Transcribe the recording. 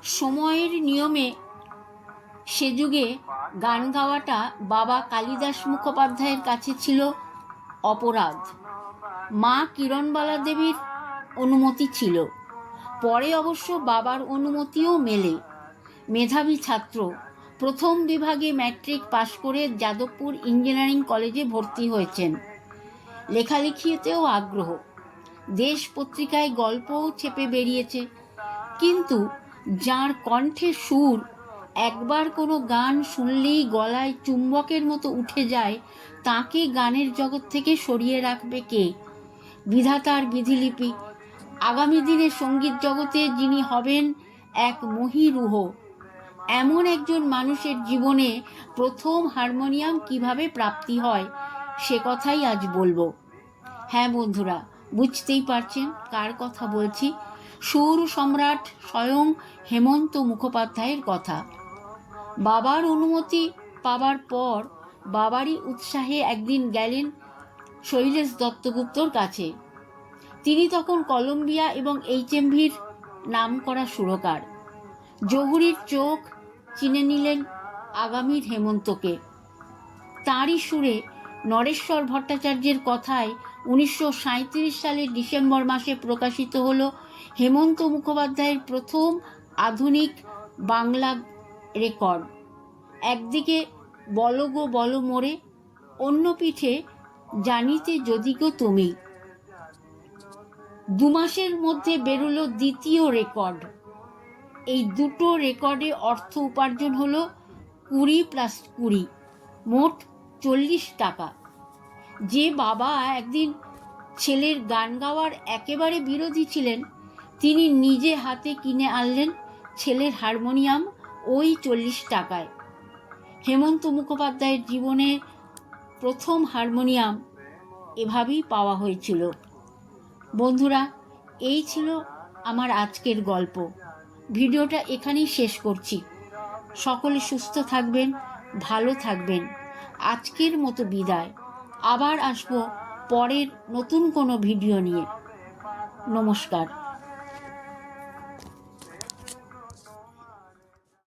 সময়ের নিয়মে সে যুগে গান গাওয়াটা বাবা কালিদাস মুখোপাধ্যায়ের কাছে ছিল অপরাধ। মা কিরণবালা দেবীর অনুমতি ছিল। পরে অবশ্য বাবার অনুমতিও মেলে। মেধাবী ছাত্র, প্রথম বিভাগে ম্যাট্রিক পাশ করে যাদবপুর ইঞ্জিনিয়ারিং কলেজে ভর্তি হয়েছেন। লেখালেখিতেও আগ্রহ, দেশ পত্রিকায় গল্পও ছেপে বেরিয়েছে। কিন্তু যার কণ্ঠে সুর একবার কোনো গান শুনলেই গলায় চুম্বকের মতো উঠে যায়, তাকে গানের জগৎ থেকে সরিয়ে রাখবে কে? বিধাতার বিধিলিপি। আগামী দিনে সঙ্গীত জগতে যিনি হবেন এক মহীরুহ, এমন একজন মানুষের জীবনে প্রথম হারমোনিয়াম কিভাবে প্রাপ্তি হয়, সে কথাই আজ বলবো। হ্যাঁ বন্ধুরা, বুঝতেই পারছেন কার কথা বলছি। সুর সম্রাট স্বয়ং হেমন্ত মুখোপাধ্যায়ের কথা। বাবার অনুমতি পাবার পর বাবারই উৎসাহে একদিন গেলেন শৈলেশ দত্তগুপ্তর কাছে। তিনি তখন কলম্বিয়া এবং HMVর নামকরা সুরকার। জহুরির চোখ চিনে নিলেন আগামীর হেমন্তকে। তাঁরই সুরে নরেশ্বর ভট্টাচার্যের কথায় 1937 সালের ডিসেম্বর মাসে প্রকাশিত হল হেমন্ত মুখোপাধ্যায়ের প্রথম আধুনিক বাংলা রেকর্ড। একদিকে বলো গো বলো মোরে, অন্য পিঠে জানিতে যদি গো তুমি। 2 মাসের মধ্যে বেরোলো দ্বিতীয় রেকর্ড। এই দুটো রেকর্ডে অর্থ উপার্জন হলো 20 + 20, মোট 40 টাকা। যে বাবা একদিন ছেলের গান গাওয়ার একেবারে বিরোধী ছিলেন, তিনি নিজে হাতে কিনে আনলেন ছেলের হারমোনিয়াম ওই 40 টাকায়। হেমন্ত মুখোপাধ্যায়ের জীবনে প্রথম হারমোনিয়াম এভাবেই পাওয়া হয়েছিল। বন্ধুরা, এই ছিল আমার আজকের গল্প। ভিডিওটা এখানেই শেষ করছি। সকলে সুস্থ থাকবেন, ভালো থাকবেন। আজকের মতো বিদায়। আবার আসবো পরের নতুন কোনো ভিডিও নিয়ে। নমস্কার।